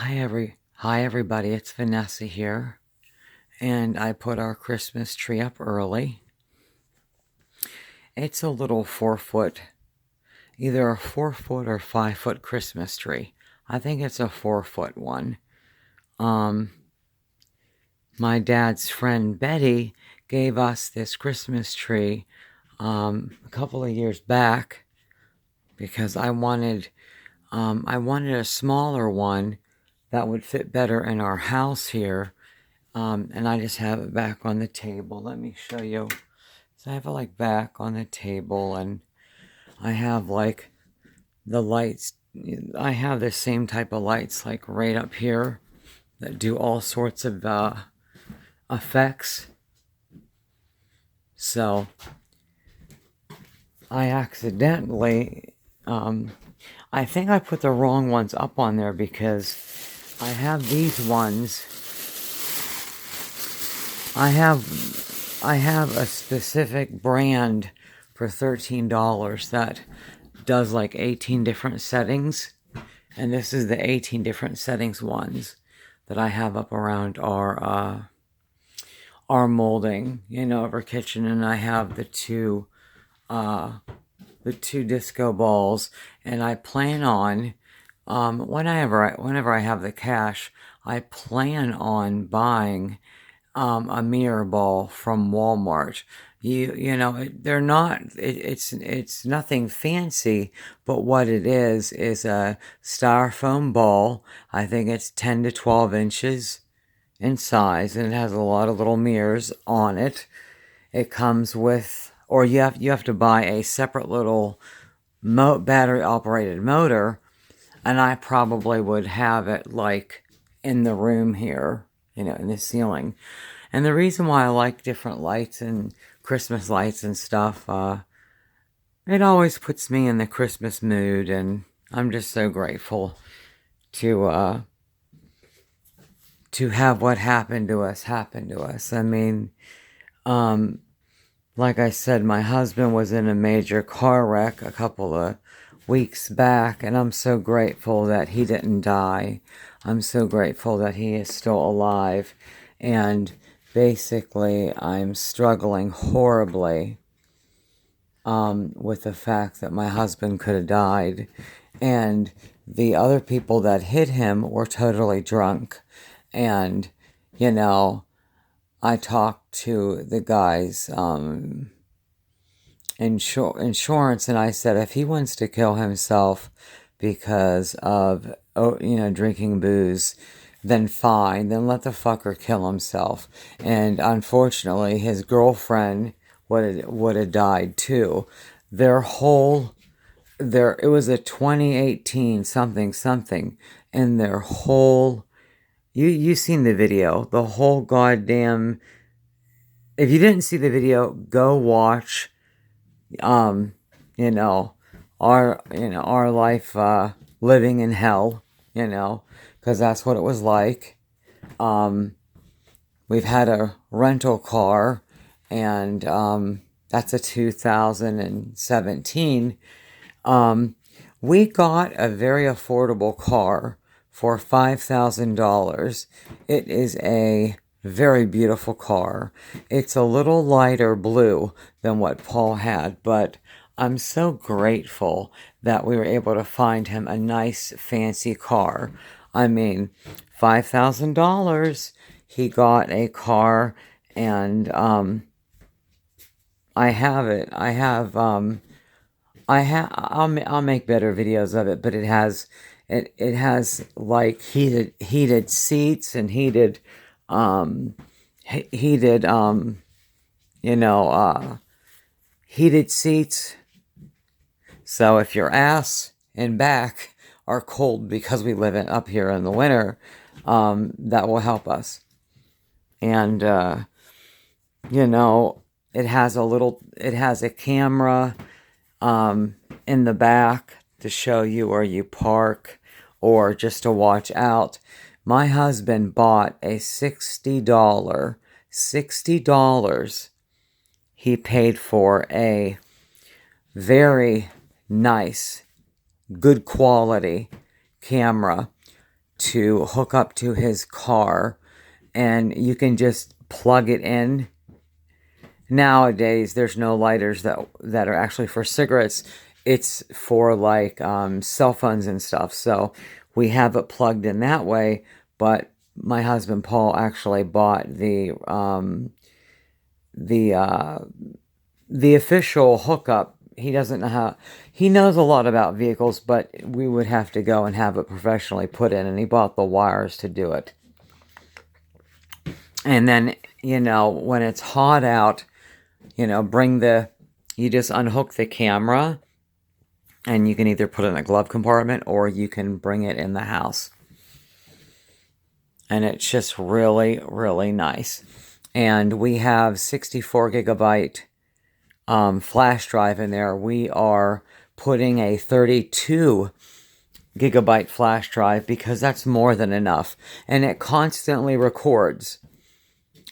Hi everybody, it's Vanessa here, and I put our Christmas tree up early. It's a little 4 foot, either a 4 foot or 5 foot Christmas tree. I think it's a 4 foot one. My dad's friend Betty gave us this Christmas tree a couple of years back because I wanted a smaller one that would fit better in our house here. And I just have it back on the table. Let me show you. So I have it like back on the table, and I have like the lights. I have the same type of lights like right up here that do all sorts of effects. So I accidentally, I think I put the wrong ones up on there because I have these ones. I have a specific brand for $13 that does like 18 different settings, and this is the 18 different settings ones that I have up around our molding, of our kitchen. And I have the two disco balls, and I plan on whenever I have the cash, I plan on buying a mirror ball from Walmart. They're not. It's nothing fancy, but what it is a styrofoam ball. I think it's 10 to 12 inches in size, and it has a lot of little mirrors on it. It comes with, or you have to buy a separate little battery operated motor, and I probably would have it like in the room here, in the ceiling. And the reason why I like different lights and Christmas lights and stuff, it always puts me in the Christmas mood, and I'm just so grateful to have what happened to us happen to us. I mean, like I said, my husband was in a major car wreck a couple of weeks back, and I'm so grateful that he didn't die. I'm so grateful that he is still alive. And basically, I'm struggling horribly with the fact that my husband could have died. And the other people that hit him were totally drunk. And, I talked to the guy's insurance, and I said, if he wants to kill himself because of, drinking booze, then fine, then let the fucker kill himself. And unfortunately, his girlfriend would have died too. It was a 2018 something, and their whole, you seen the video, the whole goddamn, if you didn't see the video, go watch, um, you know, our life, living in hell, because that's what it was like. We've had a rental car, and that's a 2017. We got a very affordable car for $5,000. It is a very beautiful car. It's a little lighter blue than what Paul had, but I'm so grateful that we were able to find him a nice, fancy car. I mean, $5,000. He got a car, and I have it. I'll make better videos of it, but it has like heated seats and heated heated seats. So if your ass and back are cold because we live up here in the winter, that will help us. And it has a camera in the back to show you where you park or just to watch out. My husband bought a $60 he paid for a very nice, good quality camera to hook up to his car, and you can just plug it in. Nowadays, there's no lighters that are actually for cigarettes. It's for like cell phones and stuff. So we have it plugged in that way. But my husband Paul actually bought the official hookup. He doesn't know how. He knows a lot about vehicles, but we would have to go and have it professionally put in, and he bought the wires to do it. And then, when it's hot out, you just unhook the camera, and you can either put it in a glove compartment or you can bring it in the house. And it's just really, really nice. And we have 64 gigabyte flash drive in there. We are putting a 32 gigabyte flash drive because that's more than enough. And it constantly records.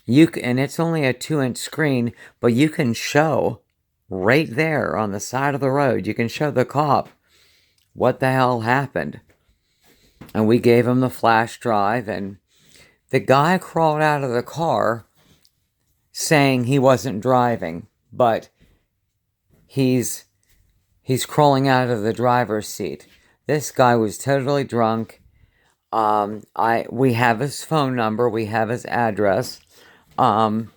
And it's only a 2-inch screen, but you can show right there on the side of the road, you can show the cop what the hell happened. And we gave him the flash drive, and the guy crawled out of the car saying he wasn't driving, but he's crawling out of the driver's seat. This guy was totally drunk. We have his phone number, we have his address. I'm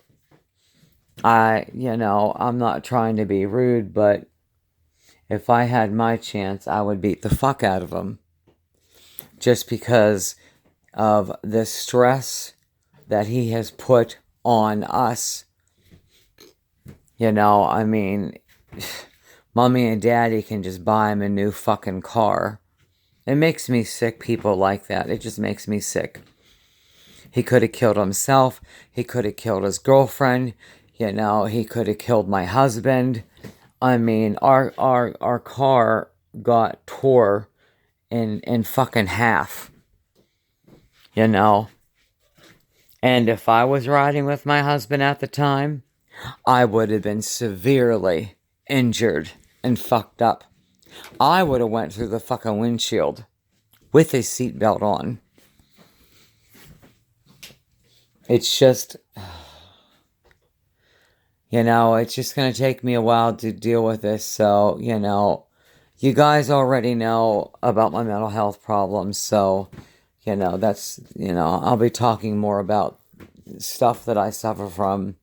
not trying to be rude, but if I had my chance, I would beat the fuck out of him. Just because of the stress that he has put on us. Mommy and Daddy can just buy him a new fucking car. It makes me sick, people like that. It just makes me sick. He could have killed himself. He could have killed his girlfriend. He could have killed my husband. Our car got tore in fucking half. And if I was riding with my husband at the time, I would have been severely injured and fucked up. I would have went through the fucking windshield with his seatbelt on. It's just, it's just going to take me a while to deal with this. So, you guys already know about my mental health problems. So, I'll be talking more about stuff that I suffer from.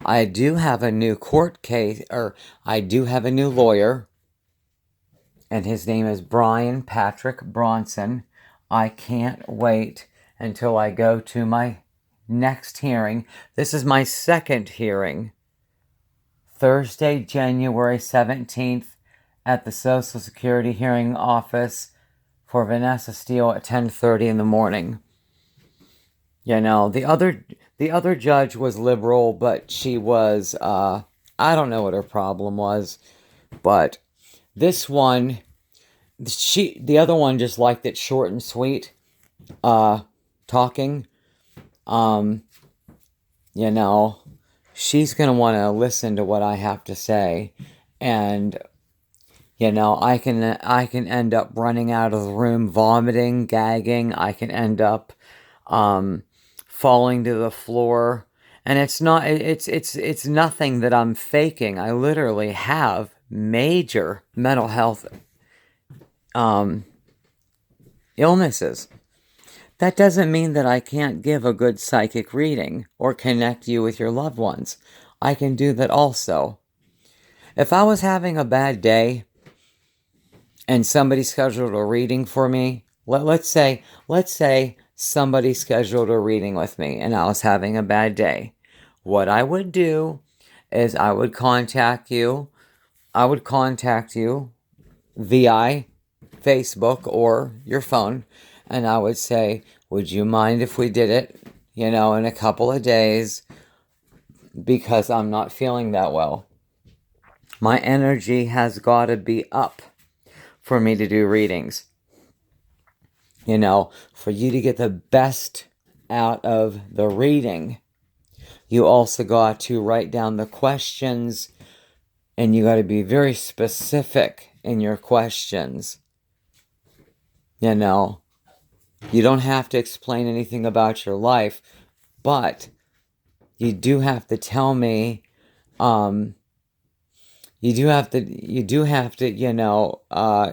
I do have a new court case, or I do have a new lawyer, and his name is Brian Patrick Bronson. I can't wait until I go to my next hearing. This is my second hearing. Thursday, January 17th at the Social Security hearing office for Vanessa Steele at 10:30 in the morning. The other judge was liberal, but she was, I don't know what her problem was, but this one, the other one just liked it short and sweet, talking. She's going to want to listen to what I have to say. And, I can end up running out of the room, vomiting, gagging. I can end up, falling to the floor. And it's nothing that I'm faking. I literally have major mental health, illnesses. That doesn't mean that I can't give a good psychic reading or connect you with your loved ones. I can do that also. If I was having a bad day and somebody scheduled a reading for me, let's say somebody scheduled a reading with me and I was having a bad day. What I would do is I would contact you via Facebook or your phone, and I would say, would you mind if we did it, in a couple of days, because I'm not feeling that well. My energy has got to be up for me to do readings. For you to get the best out of the reading, you also got to write down the questions, and you got to be very specific in your questions. You don't have to explain anything about your life, but you do have to tell me, um,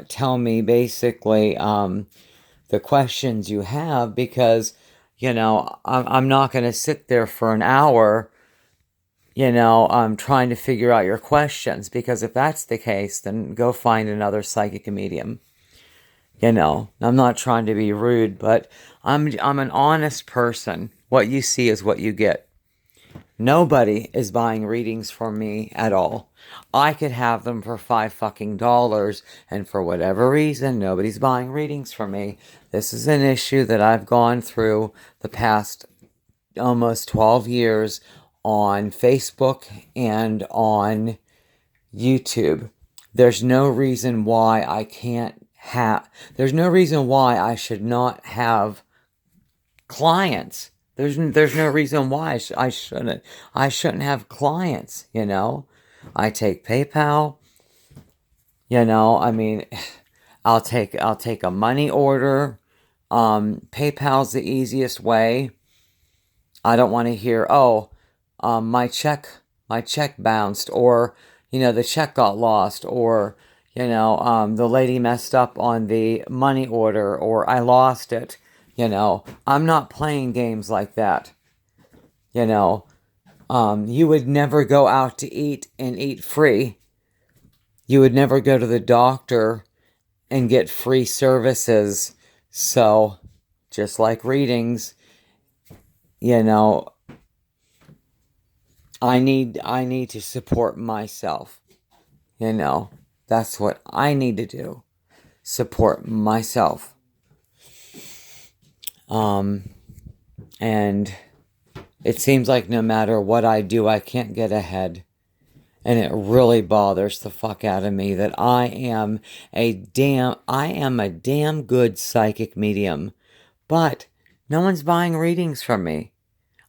tell me basically, the questions you have, because, I'm not going to sit there for an hour, trying to figure out your questions, because if that's the case, then go find another psychic medium. I'm not trying to be rude, but I'm an honest person. What you see is what you get. Nobody is buying readings from me at all. I could have them for $5 fucking, and for whatever reason, nobody's buying readings from me. This is an issue that I've gone through the past almost 12 years on Facebook and on YouTube. There's no reason why I can't have, there's no reason why I should not have clients. There's no reason why I shouldn't have clients, I take PayPal, I mean, I'll take a money order. PayPal's the easiest way. I don't want to hear, oh, my check bounced, or, the check got lost, or, the lady messed up on the money order, or I lost it. I'm not playing games like that. You know, you would never go out to eat and eat free. You would never go to the doctor and get free services. So, just like readings, you know, I need to support myself. That's what I need to do. Support myself. And it seems like no matter what I do, I can't get ahead. And it really bothers the fuck out of me that I am a damn good psychic medium. But no one's buying readings from me.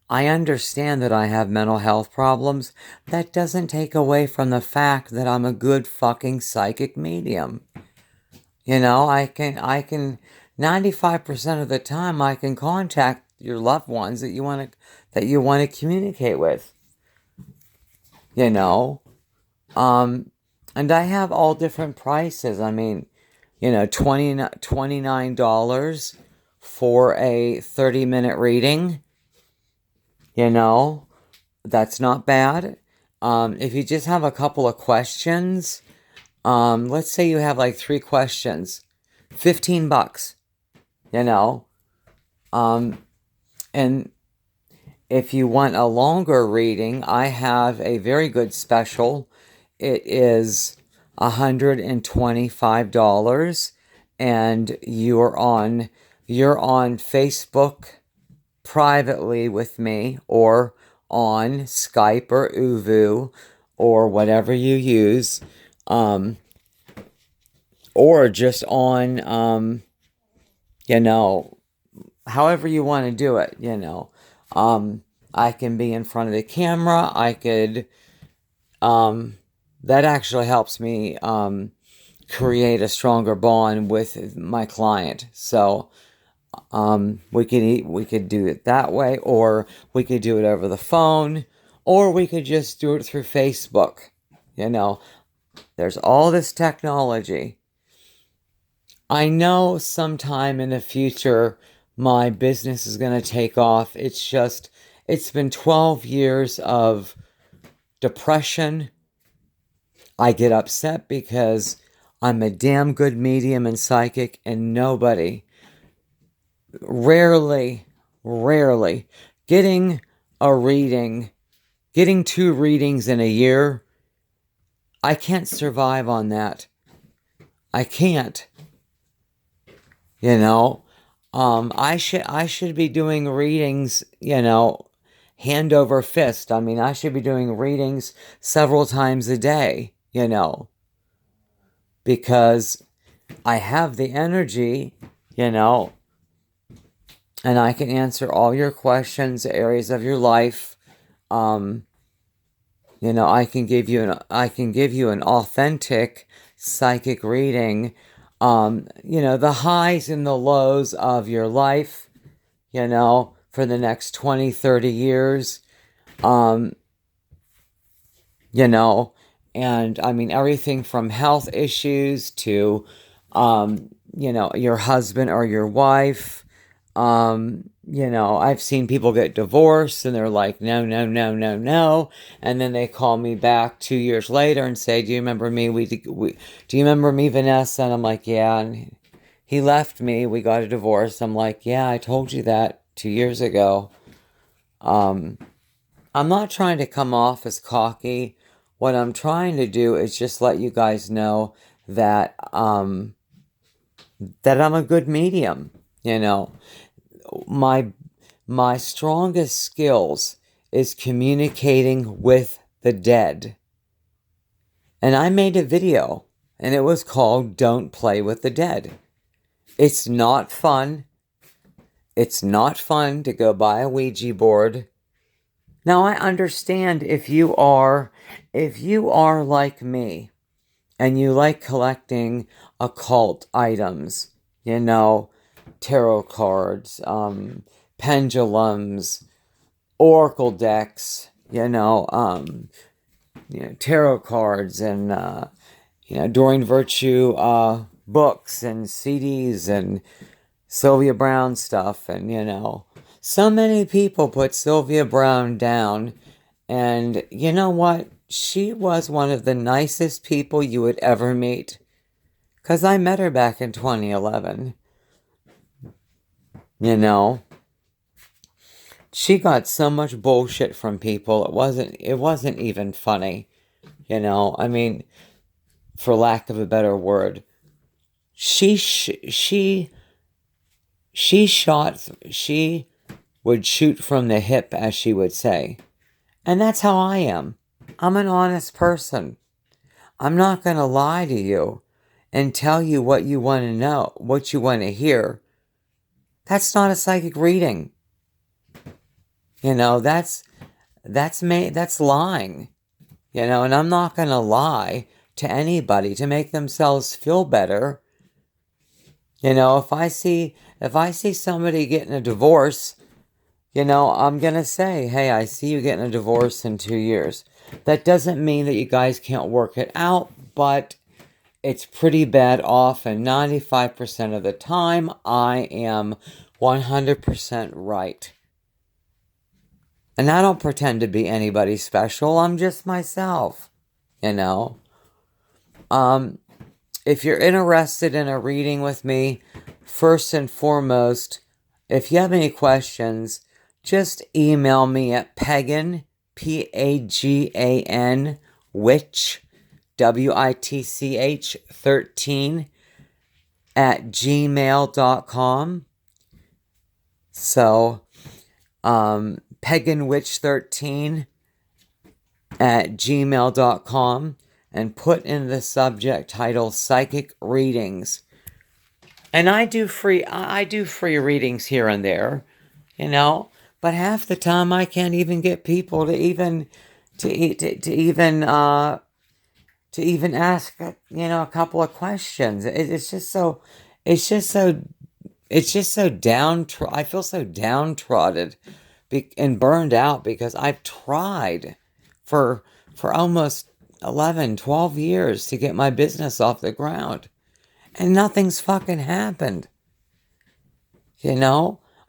I understand that I have mental health problems. That doesn't take away from the fact that I'm a good fucking psychic medium. I can 95% of the time I can contact your loved ones that you want to communicate with. And I have all different prices. I mean, $29 for a 30-minute reading. That's not bad. If you just have a couple of questions, let's say you have like 3 questions, $15. And if you want a longer reading, I have a very good special. It is $125, and you're on Facebook privately with me, or on Skype or Uvu, or whatever you use, or just on, however you want to do it, I can be in front of the camera. I could, that actually helps me, create a stronger bond with my client. So, we could do it that way, or we could do it over the phone, or we could just do it through Facebook. There's all this technology. I know sometime in the future my business is going to take off. It's been 12 years of depression. I get upset because I'm a damn good medium and psychic, and rarely, getting a reading, getting 2 readings in a year, I can't survive on that. I can't. I should be doing readings, hand over fist. I mean, I should be doing readings several times a day, because I have the energy, and I can answer all your questions, areas of your life. I can give you an authentic psychic reading, The highs and the lows of your life, for the next 20, 30 years. Um, you know, and I mean, everything from health issues to, your husband or your wife. I've seen people get divorced and they're like, no, no, no, no, no. And then they call me back 2 years later and say, do you remember me? Do you remember me, Vanessa? And I'm like, yeah. And he left me. We got a divorce. I'm like, yeah, I told you that 2 years ago. Um, I'm not trying to come off as cocky. What I'm trying to do is just let you guys know that that I'm a good medium. You know, my my strongest skills is communicating with the dead. And I made a video and it was called Don't Play with the Dead. It's not fun. It's not fun to go buy a Ouija board. Now I understand if you are like me and you like collecting occult items, tarot cards, pendulums, oracle decks, tarot cards and Doreen Virtue books and CDs and Sylvia Browne stuff, and so many people put Sylvia Browne down, and you know what? She was one of the nicest people you would ever meet. Because I met her back in 2011. She got so much bullshit from people. It wasn't even funny. I mean, for lack of a better word. She would shoot from the hip, as she would say. And that's how I am. I'm an honest person. I'm not going to lie to you and tell you what you want to know, what you want to hear. That's not a psychic reading. That's lying. And I'm not going to lie to anybody to make themselves feel better. If I see somebody getting a divorce, I'm going to say, hey, I see you getting a divorce in 2 years. That doesn't mean that you guys can't work it out, but it's pretty bad off, and 95% of the time, I am 100% right. And I don't pretend to be anybody special. I'm just myself, If you're interested in a reading with me, first and foremost, if you have any questions, just email me at Pagan, Pagan, witch, WITCH 13 at gmail.com. So, paganwitch13 at gmail.com, and put in the subject title psychic readings. And I do free readings here and there, but half the time I can't even get people to even ask, a couple of questions. It's just so I feel so downtrodden and burned out because I've tried for almost 11, 12 years to get my business off the ground. And nothing's fucking happened.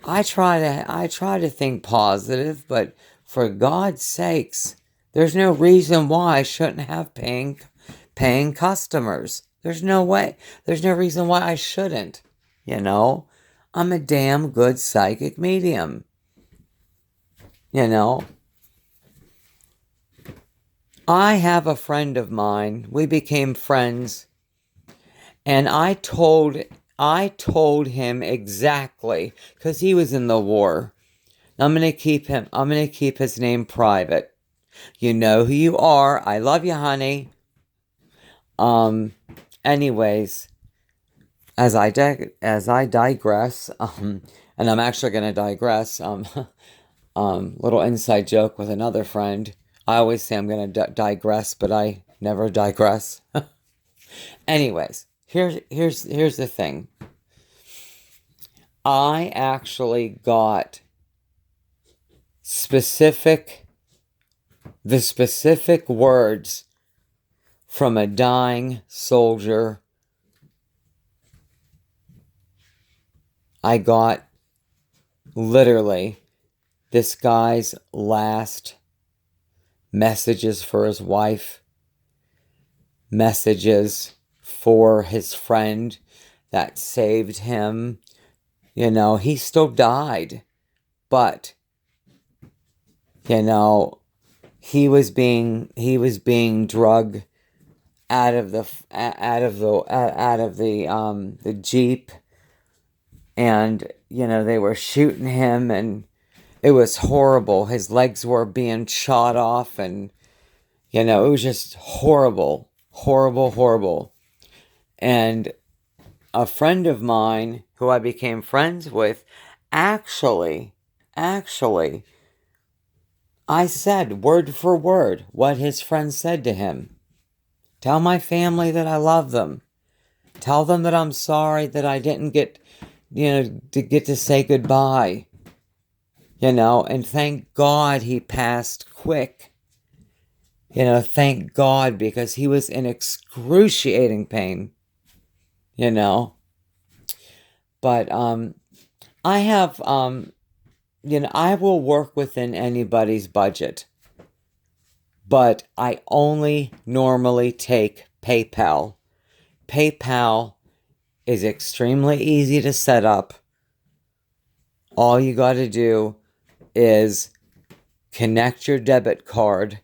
I try to think positive, but for God's sakes, there's no reason why I shouldn't have paying customers. There's no way. There's no reason why I shouldn't. I'm a damn good psychic medium. I have a friend of mine. We became friends. And I told him exactly, because he was in the war. I'm going to keep his name private. You know who you are. I love you, honey. Anyways, as I digress, and I'm actually going to digress, little inside joke with another friend. I always say I'm going to digress, but I never digress. Anyways, here's the thing. I actually got the specific words from a dying soldier. I got literally this guy's last messages for his wife, messages for his friend that saved him. You know, he still died, but you know, he was being drugged out of the Jeep, and you know, they were shooting him, and it was horrible. His legs were being shot off, and you know, it was just horrible, horrible, horrible. And a friend of mine who I became friends with, actually, I said word for word what his friend said to him. Tell my family that I love them. Tell them that I'm sorry that I didn't get, to say goodbye. You know, and thank God he passed quick. You know, thank God, because he was in excruciating pain. You know. But I have I will work within anybody's budget. But I only normally take PayPal. PayPal is extremely easy to set up. All you got to do is connect your debit card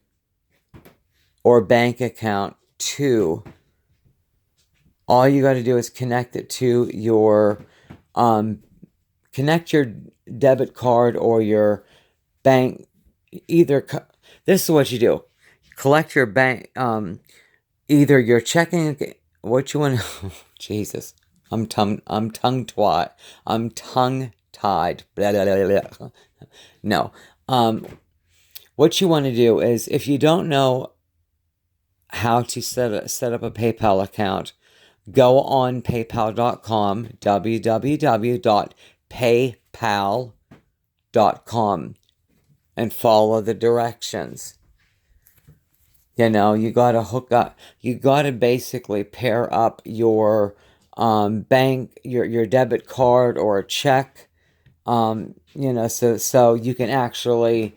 or bank account to. All you got to do is connect it to your, connect your debit card or your bank. This is what you do. Collect your bank, either your checking, what you want. Jesus, I'm tongue tied. Blah, blah, blah, blah. No. What you want to do is, if you don't know how to set up a PayPal account, go on paypal.com, www.paypal.com, and follow the directions. You know, you got to hook up, you got to basically pair up your bank, your debit card or a check, so you can actually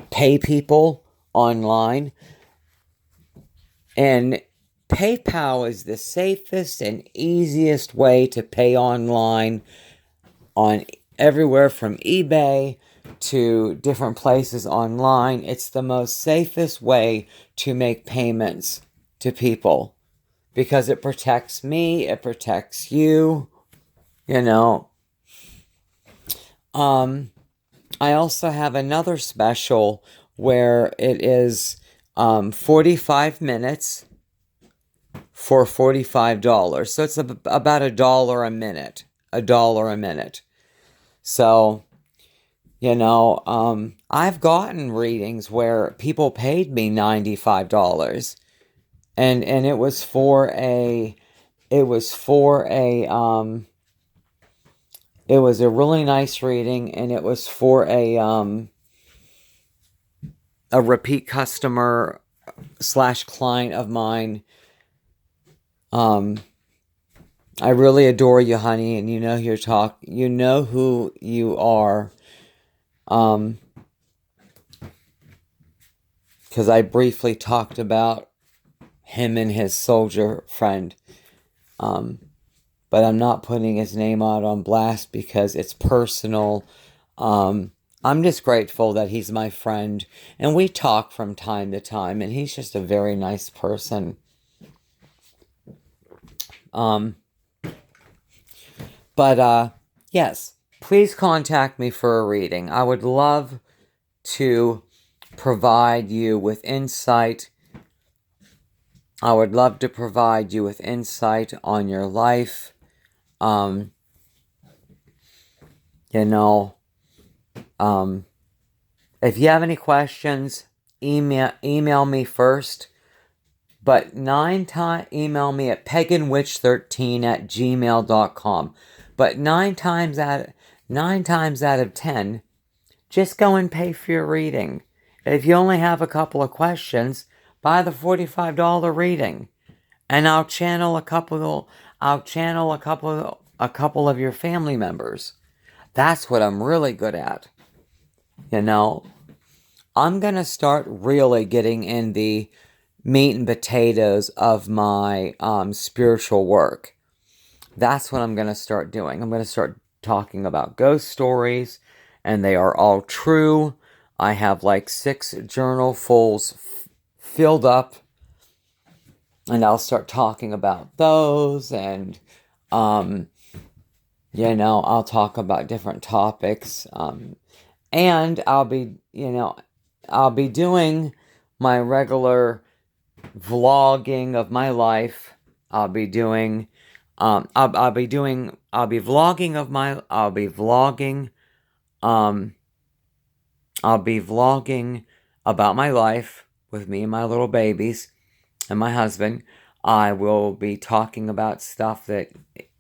pay people online. And PayPal is the safest and easiest way to pay online, on everywhere from eBay to different places online. It's the most safest way to make payments to people, because it protects me, it protects you, you know. I also have another special where it is 45 minutes for $45. So it's about $1 a minute. $1 a minute. So, I've gotten readings where people paid me $95. And it was for a it was a really nice reading, and it was for a repeat customer / client of mine. I really adore you, honey, and you know who you are. Because I briefly talked about him and his soldier friend. But I'm not putting his name out on blast because it's personal. I'm just grateful that he's my friend, and we talk from time to time, and he's just a very nice person. Yes, please contact me for a reading. I would love to provide you with insight. I would love to provide you with insight on your life. If you have any questions, email me first. But email me at paganwitch13@gmail.com. But nine times out of 10, just go and pay for your reading. If you only have a couple of questions, buy the $45 reading, and I'll channel a couple of your family members. That's what I'm really good at. You know, I'm going to start really getting in the meat and potatoes of my spiritual work. That's what I'm going to start doing. I'm going to start talking about ghost stories, and they are all true. I have like 6 journalfuls filled up, and I'll start talking about those, and I'll talk about different topics, and I'll be doing my regular vlogging of my life. I'll be vlogging about my life with me and my little babies and my husband. I will be talking about stuff that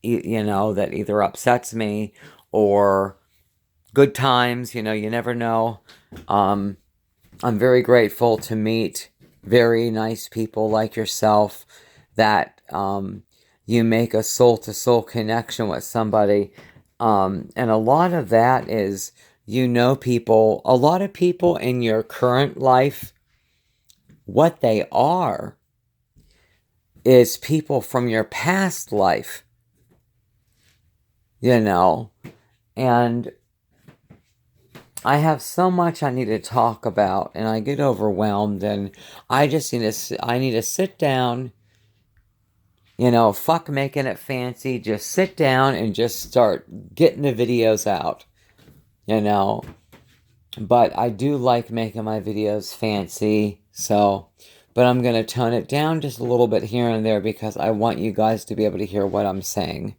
that either upsets me or good times. You never know. I'm very grateful to meet very nice people like yourself, that you make a soul-to-soul connection with somebody. And a lot of that is, a lot of people in your current life, what they are is people from your past life. And I have so much I need to talk about, and I get overwhelmed, and I need to sit down, fuck making it fancy, just sit down and just start getting the videos out, but I do like making my videos fancy, but I'm going to tone it down just a little bit here and there, because I want you guys to be able to hear what I'm saying.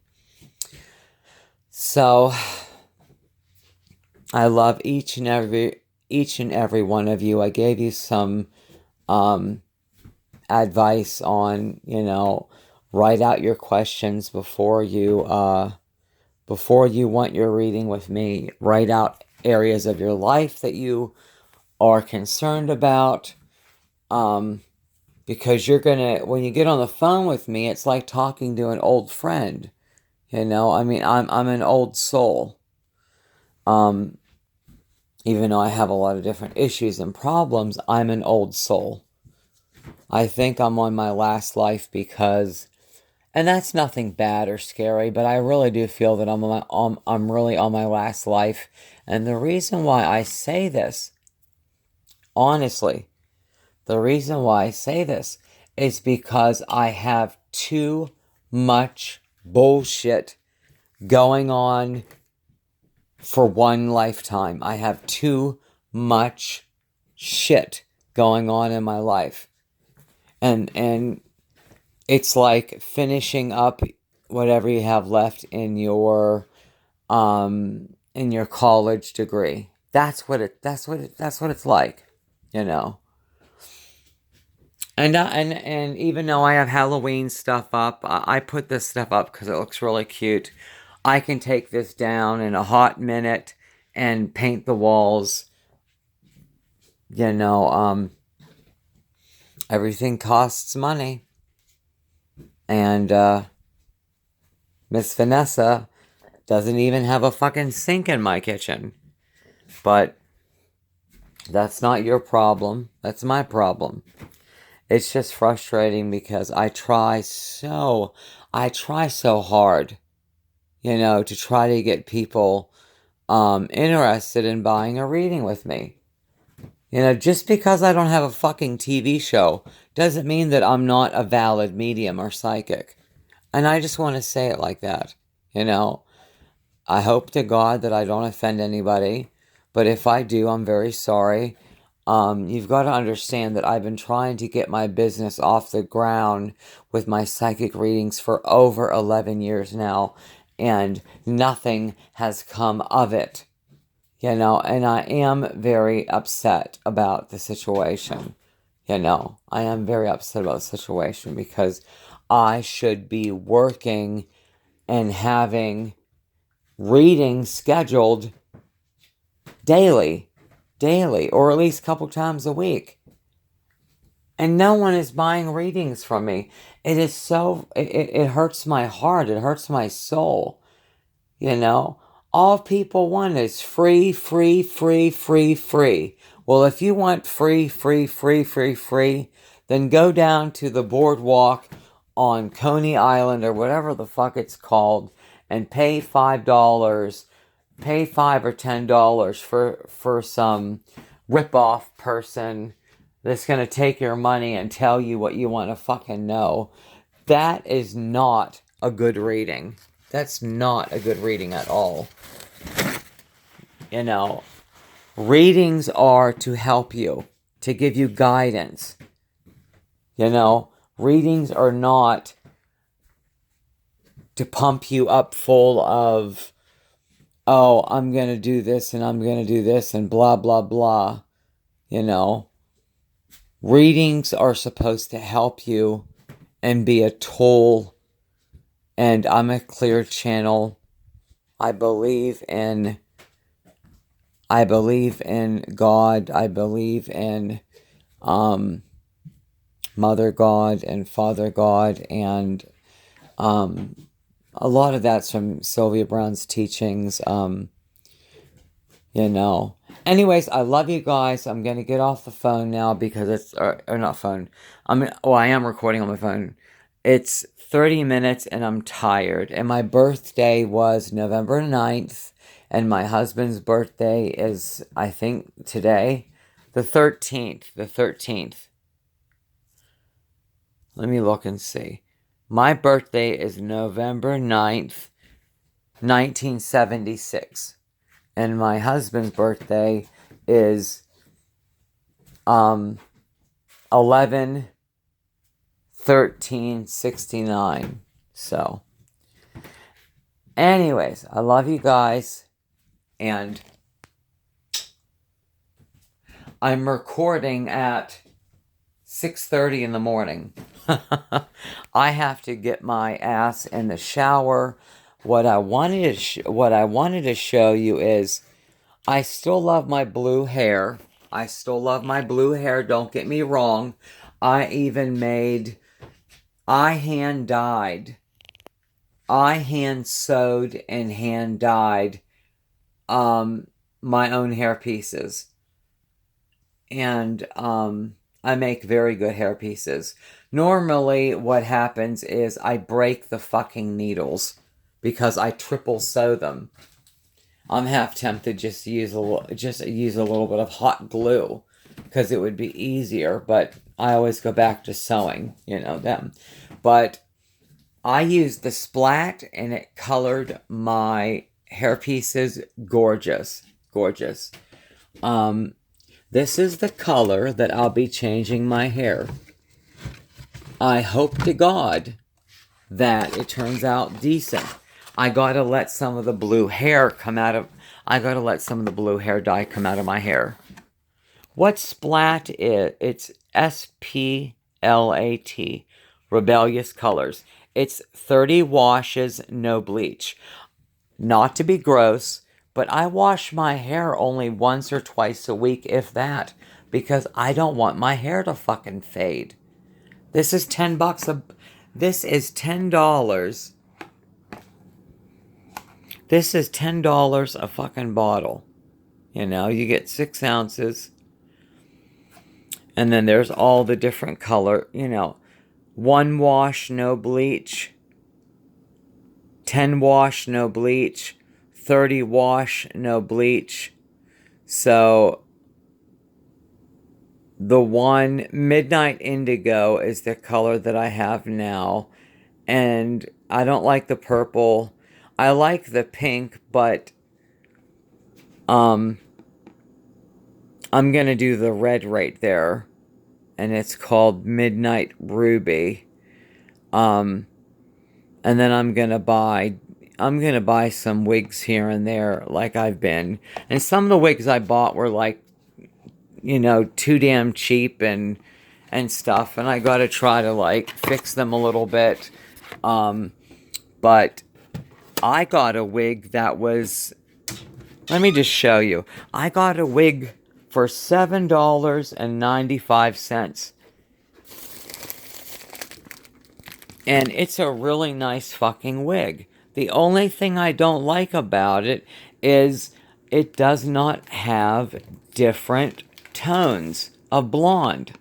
So I love each and every one of you. I gave you some advice on, write out your questions before you want your reading with me. Write out areas of your life that you are concerned about, because when you get on the phone with me, it's like talking to an old friend. I'm an old soul. Even though I have a lot of different issues and problems, I'm an old soul. I think I'm on my last life and that's nothing bad or scary, but I really do feel that I'm really on my last life. And the reason why I say this, honestly, is because I have too much bullshit going on for one lifetime. I have too much shit going on in my life. And it's like finishing up whatever you have left in your college degree. That's what it's like, And even though I have Halloween stuff up, I put this stuff up because it looks really cute. I can take this down in a hot minute and paint the walls. Everything costs money. And Miss Vanessa doesn't even have a fucking sink in my kitchen. But that's not your problem. That's my problem. It's just frustrating because I try so hard, to try to get people interested in buying a reading with me. Just because I don't have a fucking TV show doesn't mean that I'm not a valid medium or psychic. And I just want to say it like that, I hope to God that I don't offend anybody, but if I do, I'm very sorry. You've got to understand that I've been trying to get my business off the ground with my psychic readings for over 11 years now, and nothing has come of it, and I am very upset about the situation, You know, I am very upset about the situation because I should be working and having readings scheduled daily, or at least a couple times a week. And no one is buying readings from me. It is so, it hurts my heart. It hurts my soul. You know, all people want is free, free, free, free, free. Well, if you want free, free, free, free, free, then go down to the boardwalk on Coney Island or whatever the fuck it's called and pay $5, pay $5 or $10 for some ripoff person that's going to take your money and tell you what you want to fucking know. That is not a good reading. That's not a good reading at all. You know, readings are to help you, to give you guidance. You know, readings are not to pump you up full of, oh, I'm going to do this and I'm going to do this and blah, blah, blah. You know, readings are supposed to help you and be a tool. And I'm a clear channel. I believe in God. I believe in Mother God and Father God, and a lot of that's from Sylvia Browne's teachings. You know. Anyways, I love you guys. I'm gonna get off the phone now because it's or not phone. I am recording on my phone. It's 30 minutes and I'm tired. And my birthday was November 9th. And my husband's birthday is, I think, today. The 13th. The 13th. Let me look and see. My birthday is November 9th, 1976. And my husband's birthday is 11/13/69. So, anyways, I love you guys, and I'm recording at 6:30 in the morning. I have to get my ass in the shower. What I wanted to show you is I still love my blue hair. Don't get me wrong. I hand sewed and hand dyed my own hair pieces. And I make very good hair pieces. Normally what happens is I break the fucking needles because I triple sew them. I'm half tempted just to use a little bit of hot glue because it would be easier, but I always go back to sewing, them. But I used the splat and it colored my hair pieces gorgeous. This is the color that I'll be changing my hair. I hope to God that it turns out decent. I gotta let some of the blue hair dye come out of my hair. What splat is? It's SPLAT, Rebellious Colors. It's 30 washes, no bleach. Not to be gross, but I wash my hair only once or twice a week, if that, because I don't want my hair to fucking fade. This is $10 this is $10. This is $10 a fucking bottle. You get 6 ounces. And then there's all the different color, 1 wash, no bleach. 10 wash, no bleach. 30 wash, no bleach. So the one Midnight Indigo is the color that I have now. And I don't like the purple. I like the pink, but I'm going to do the red right there. And it's called Midnight Ruby. And then I'm going to buy some wigs here and there like I've been. And some of the wigs I bought were like, too damn cheap, and and stuff, and I gotta try to like fix them a little bit. But I got a wig that was, let me just show you. I got a wig for $7.95. And it's a really nice fucking wig. The only thing I don't like about it is it does not have different tones of blonde.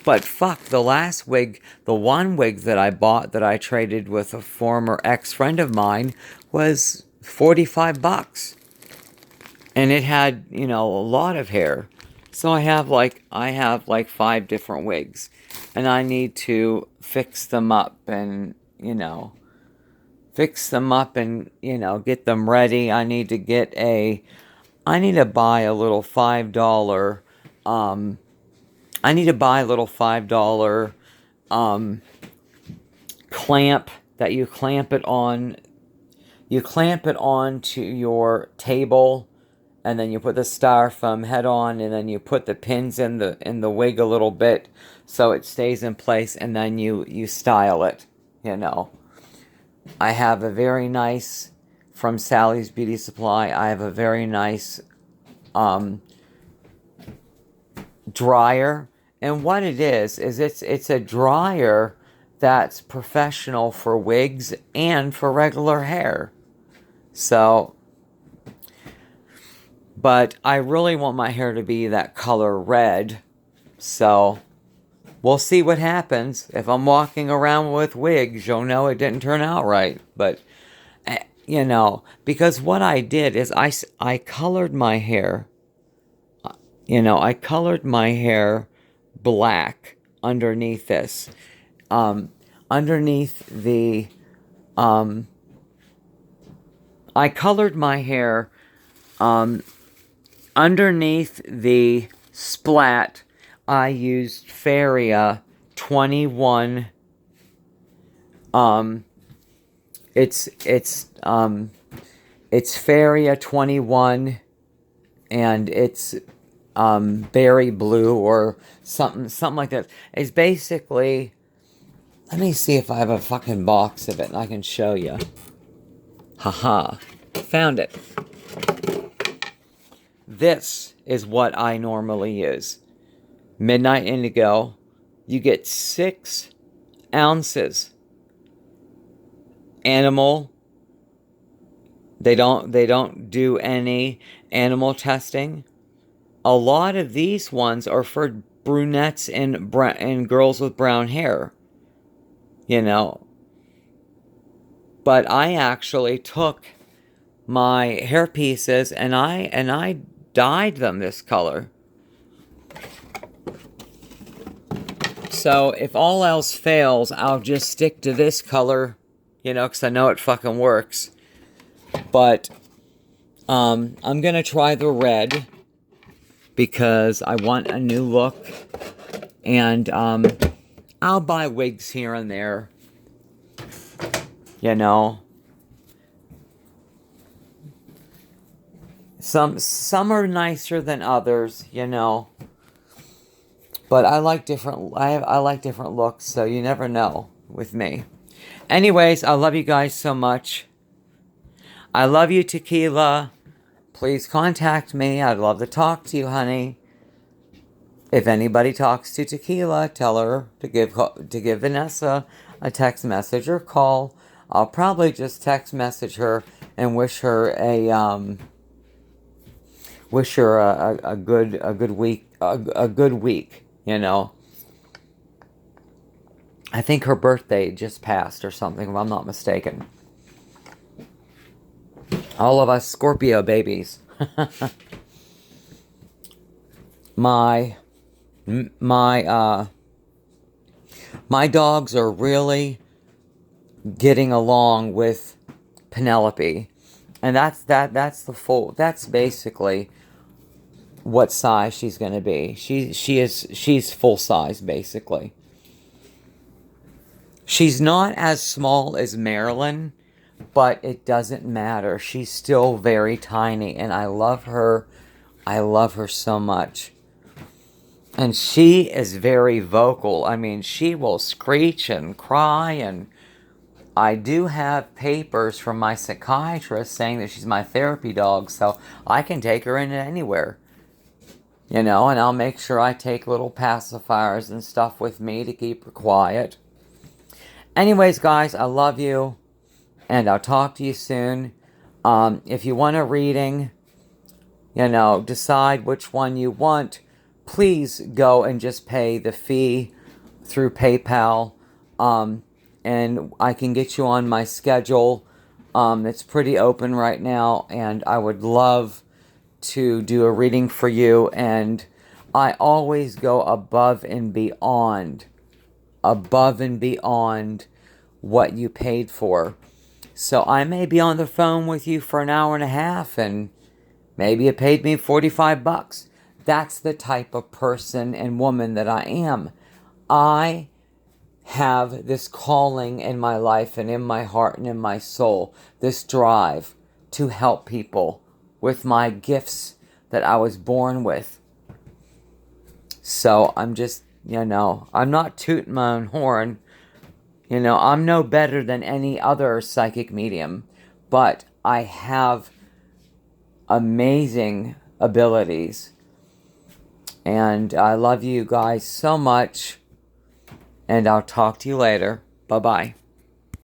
But fuck, the last wig, the one wig that I bought that I traded with a former ex-friend of mine was $45. And it had, you know, a lot of hair. So I have like 5 different wigs. And I need to fix them up and, you know, get them ready. I need to buy a little $5, I need to buy a little $5 clamp that you clamp it on. You clamp it onto your table, and then you put the styrofoam head on, and then you put the pins in the wig a little bit so it stays in place, and then you style it, you know. I have a very nice, from Sally's Beauty Supply, I have a very nice dryer. And what it is it's a dryer that's professional for wigs and for regular hair. So, but I really want my hair to be that color red. So, we'll see what happens. If I'm walking around with wigs, you'll know it didn't turn out right. But, you know, because what I did is I colored my hair. You know, I colored my hair black underneath this. Underneath the... I colored my hair underneath the splat. I used Faria 21. It's Faria 21, and it's berry blue or something like that. It's basically, let me see if I have a fucking box of it and I can show you. Haha, found it. This is what I normally use. Midnight Indigo. You get 6 ounces. Animal. They don't do any animal testing. A lot of these ones are for brunettes and girls with brown hair. You know. But I actually took my hair pieces and I dyed them this color. So if all else fails, I'll just stick to this color, you know, because I know it fucking works. But I'm going to try the red because I want a new look. And I'll buy wigs here and there, you know. Some are nicer than others, you know. But I like different looks, so you never know with me. Anyways, I love you guys so much. I love you, Tequila. Please contact me. I'd love to talk to you, honey. If anybody talks to Tequila, tell her to give Vanessa a text message or call. I'll probably just text message her and wish her a good week, you know. I think her birthday just passed or something, if I'm not mistaken. All of us Scorpio babies. My dogs are really getting along with Penelope. And that's basically what size she's going to be. She's full size, basically. She's not as small as Marilyn, but it doesn't matter. She's still very tiny, and I love her. I love her so much. And she is very vocal. I mean, she will screech and cry. And I do have papers from my psychiatrist saying that she's my therapy dog, so I can take her in anywhere. And I'll make sure I take little pacifiers and stuff with me to keep her quiet. Anyways, guys, I love you, and I'll talk to you soon. If you want a reading, decide which one you want. Please go and just pay the fee through PayPal, and I can get you on my schedule. It's pretty open right now, and I would love to do a reading for you. And I always go above and beyond what you paid for. So I may be on the phone with you for an hour and a half, and maybe you paid me $45. That's the type of person and woman that I am. I have this calling in my life and in my heart and in my soul, this drive to help people with my gifts that I was born with. So I'm just, I'm not tooting my own horn. I'm no better than any other psychic medium, but I have amazing abilities. And I love you guys so much. And I'll talk to you later. Bye-bye.